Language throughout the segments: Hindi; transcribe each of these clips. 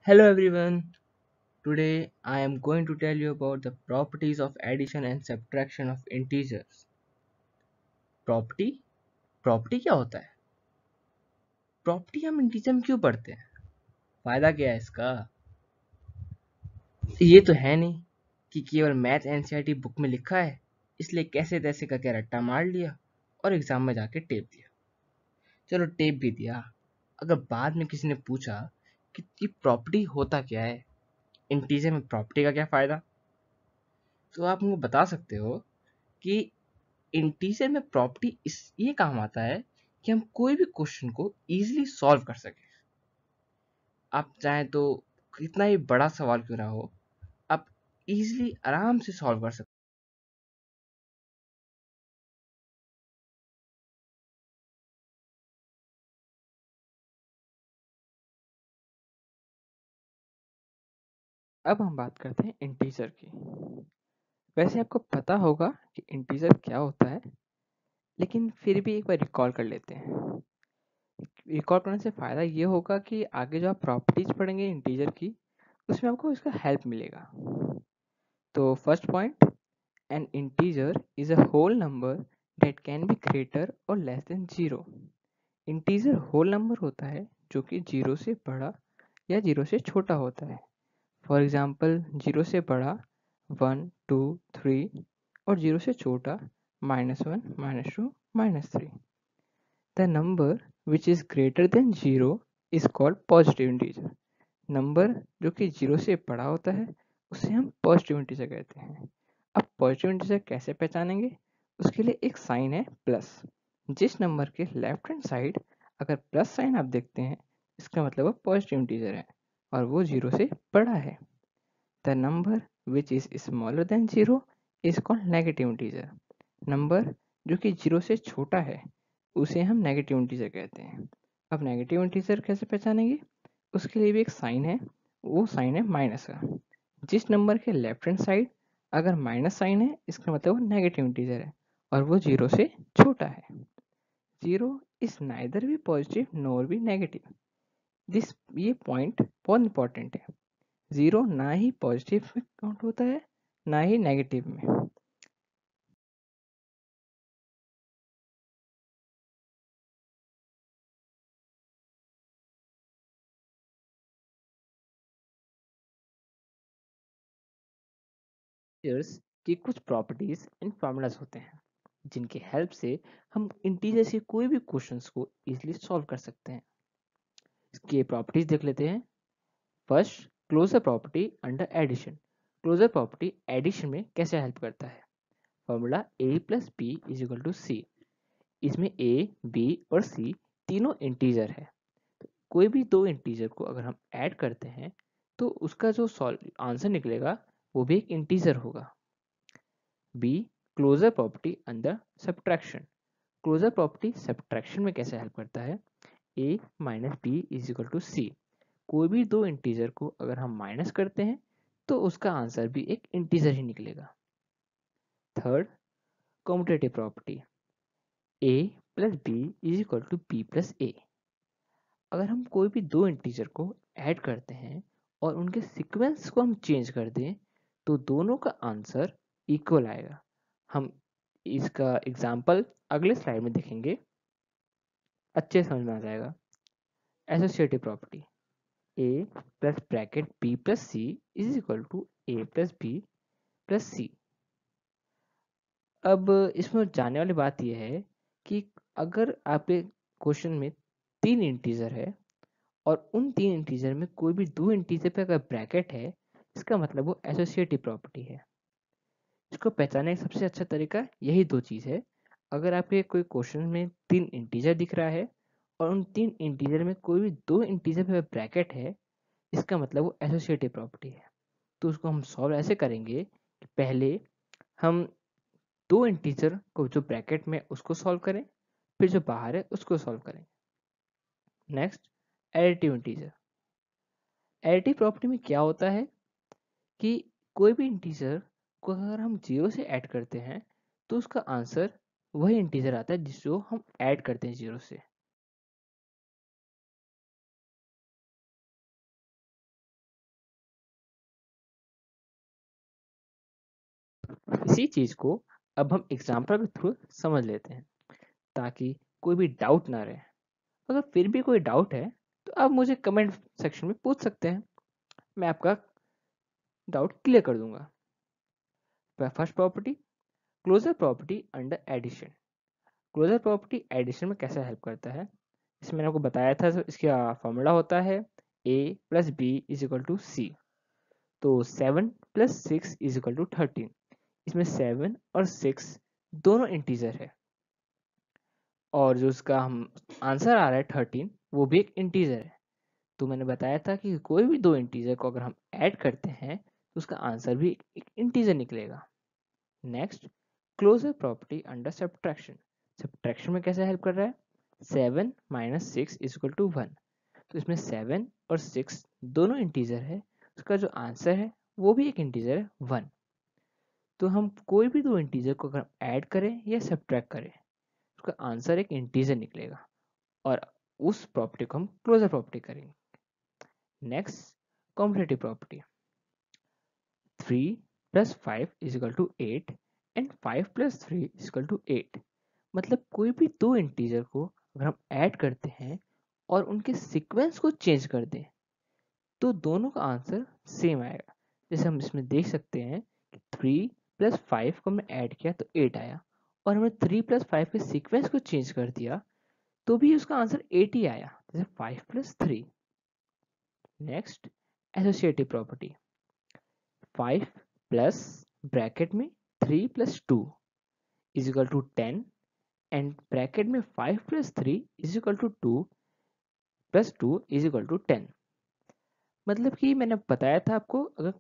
Hello everyone. Today I am going to tell you about the properties of addition and subtraction of integers. Property property क्या होता है? प्रॉपर्टी हम इंटीजर में क्यों पढ़ते हैं? फायदा क्या है इसका? ये तो है नहीं कि केवल मैथ एनसीईआरटी बुक में लिखा है, इसलिए कैसे तैसे करके रट्टा मार लिया और एग्जाम में जाके टेप दिया। चलो टेप भी दिया, अगर बाद में किसी ने पूछा कि ये प्रॉपर्टी होता क्या है, इंटीजर में प्रॉपर्टी का क्या फायदा, तो आप मुझे बता सकते हो कि इंटीजर में प्रॉपर्टी इस ये काम आता है कि हम कोई भी क्वेश्चन को इजीली सॉल्व कर सकें। आप चाहें तो कितना ही बड़ा सवाल क्यों ना हो, आप इजीली आराम से सॉल्व कर सकते हैं। अब हम बात करते हैं इंटीजर की। वैसे आपको पता होगा कि इंटीजर क्या होता है, लेकिन फिर भी एक बार रिकॉल कर लेते हैं। रिकॉल करने से फ़ायदा ये होगा कि आगे जो आप प्रॉपर्टीज पढ़ेंगे इंटीजर की, उसमें आपको इसका हेल्प मिलेगा। तो first point, an integer is a whole number that can be greater or less than zero. Integer whole number होता है जो कि जीरो से बड़ा या जीरो से छोटा होता है। फॉर एग्जाम्पल, जीरो से बड़ा 1, 2, 3 और जीरो से छोटा -1, -2, -3। The number which is greater than zero is called positive integer. Number जो कि जीरो से बड़ा होता है उसे हम पॉजिटिव इंटीजर कहते हैं। अब पॉजिटिव इंटीजर कैसे पहचानेंगे? उसके लिए एक साइन है प्लस। जिस नंबर के लेफ्ट हैंड साइड अगर प्लस साइन आप देखते हैं, इसका मतलब वो पॉजिटिव इंटीजर है और वो जीरो से बड़ा है। The number which is smaller than zero is called negative integer. Number जो कि जीरो से छोटा है उसे हम नेगेटिव इंटीजर कहते हैं। अब नेगेटिव इंटीजर कैसे पहचानेंगे? उसके लिए भी एक साइन है, वो साइन है माइनस का। जिस नंबर के लेफ्ट हैंड साइड अगर माइनस साइन है, इसका मतलब वो नेगेटिव इंटीजर है और वो जीरो से छोटा है। जीरो इज नाइदर भी पॉजिटिव नोर भी नेगेटिव। दिस ये पॉइंट बहुत इंपॉर्टेंट है। जीरो ना ही पॉजिटिव में काउंट होता है ना ही नेगेटिव में। इंटीजर्स की कुछ प्रॉपर्टीज एंड फॉर्मूलाज होते हैं जिनकी हेल्प से हम इंटीजर से कोई भी क्वेश्चंस को इजीली सॉल्व कर सकते हैं। इसकी प्रॉपर्टीज देख लेते हैं। First, closure property under addition. Closure property addition में कैसे हेल्प करता है? Formula a plus B is equal to C. इसमें a, b और c तीनों इंटीजर है। कोई भी दो इंटीजर को अगर हम ऐड करते हैं तो उसका जो आंसर निकलेगा वो भी एक इंटीजर होगा। B, closure property under subtraction. Closure property subtraction में कैसे हेल्प करता है? a minus B is equal to C. कोई भी दो इंटीजर को अगर हम माइनस करते हैं तो उसका आंसर भी एक इंटीजर ही निकलेगा। Third, commutative property, a plus B is equal to B plus A. अगर हम कोई भी दो इंटीजर को ऐड करते हैं और उनके सीक्वेंस को हम चेंज कर दें तो दोनों का आंसर इक्वल आएगा। हम इसका एग्जाम्पल अगले स्लाइड में देखेंगे, अच्छे समझ में आ जाएगा। Associative property, A plus bracket B plus C is equal to A plus B plus C. अब इसमें जानने वाली बात यह है कि अगर आपके क्वेश्चन में तीन इंटीजर है और उन तीन इंटीजर में कोई भी दो इंटीजर पे अगर ब्रैकेट है, इसका मतलब वो एसोसिएटिव प्रॉपर्टी है। इसको पहचानने का सबसे अच्छा तरीका यही दो चीज़ है। अगर आपके कोई क्वेश्चन में तीन इंटीजर दिख रहा है और उन तीन इंटीजर में कोई भी दो इंटीजर पे ब्रैकेट है, इसका मतलब वो एसोसिएटिव प्रॉपर्टी है। तो उसको हम सॉल्व ऐसे करेंगे कि पहले हम दो इंटीजर को जो ब्रैकेट में उसको सॉल्व करें, फिर जो बाहर है उसको सॉल्व करें। Next, additive integer. Additive property में क्या होता है कि कोई भी इंटीजर को अगर हम जीरो से ऐड करते हैं तो उसका आंसर वही इंटीजर आता है जिसको हम ऐड करते हैं जीरो से। इसी चीज़ को अब हम एग्जाम्पल के थ्रू समझ लेते हैं ताकि कोई भी डाउट ना रहे। अगर फिर भी कोई डाउट है तो आप मुझे कमेंट सेक्शन में पूछ सकते हैं, मैं आपका डाउट क्लियर कर दूंगा। First property, closure property under addition. Closure property addition में कैसे हेल्प करता है, इसमें मैंने आपको बताया था। इसका फॉर्मूला होता है a plus B is equal to C. तो 7 प्लस 6 इज इक्वल टू 13। इसमें 7 और 6 दोनों इंटीजर है, और जो उसका हम आंसर आ रहा है 13 वो भी एक इंटीजर है। तो मैंने बताया था कि कोई भी दो इंटीजर को अगर हम ऐड करते हैं तो उसका आंसर भी एक इंटीजर निकलेगा। Next, closure property under subtraction. Subtraction में कैसे हेल्प कर रहा है, 7 माइनस 6 इज इक्वल टू 1। तो इसमें 7 और 6 दोनों इंटीजर है, उसका जो आंसर है वो भी एक इंटीजर है 1। तो हम कोई भी दो इंटीजर को अगर ऐड करें या सब्ट्रैक्ट करें उसका आंसर एक इंटीजर निकलेगा, और उस प्रॉपर्टी को हम क्लोजर प्रॉपर्टी करेंगे। Next, competitive property. 3 plus 5 is equal to 8 and 5 plus 3 is equal to 8। मतलब कोई भी दो इंटीजर को अगर हम ऐड करते हैं और उनके सीक्वेंस को चेंज कर दें तो दोनों का आंसर सेम आएगा। जैसे हम इसमें देख सकते हैं कि 3 प्लस 5 को हमने ऐड किया तो 8 आया, और हमने 3 प्लस 5 के सीक्वेंस को चेंज कर दिया तो भी उसका आंसर 8 ही आया, जैसे 5 plus 3। Next, associative property. 5 plus bracket में 3 plus 2 is equal to 10 and bracket में 5 plus 3 is equal to 2 plus 2 is equal to 10। मतलब कि मैंने बताया था आपको, अगर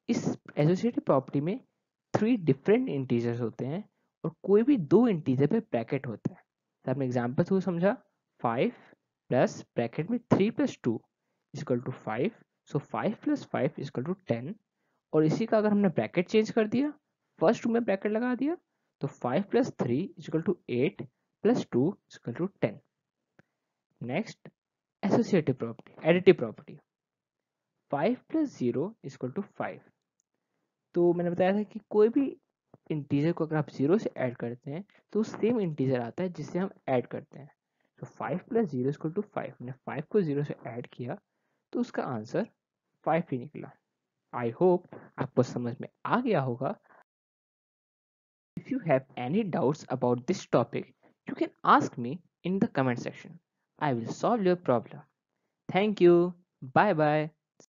इस एसोसिएटिव प्रॉपर्टी में 3 डिफरेंट इंटीजर्स होते हैं और कोई भी दो इंटीजर पे ब्रैकेट होता है, तो आपने एग्जाम्पल थ्रू समझा। 5 प्लस ब्रैकेट में 3 plus 2 is equal to 5, so 5 plus 5 is equal to 10। और इसी का अगर हमने ब्रैकेट चेंज कर दिया, फर्स्ट में ब्रैकेट लगा दिया, तो 5 plus 3 is equal to 8 plus 2 is equal to 10। Next, associative property, additive property. 5 plus 0 is equal to 5। तो मैंने बताया था कि कोई भी इंटीजर को अगर आप 0 से ऐड करते हैं तो सेम इंटीजर आता है जिससे हम ऐड करते हैं। तो 5 प्लस 0 इज इक्वल टू 5, मैंने 5 को 0 से ऐड किया तो उसका आंसर 5 ही निकला। आई होप आपको समझ में आ गया होगा। If you have any doubts about this topic, you can ask me in the comment section. I will solve your problem. Thank you. Bye bye.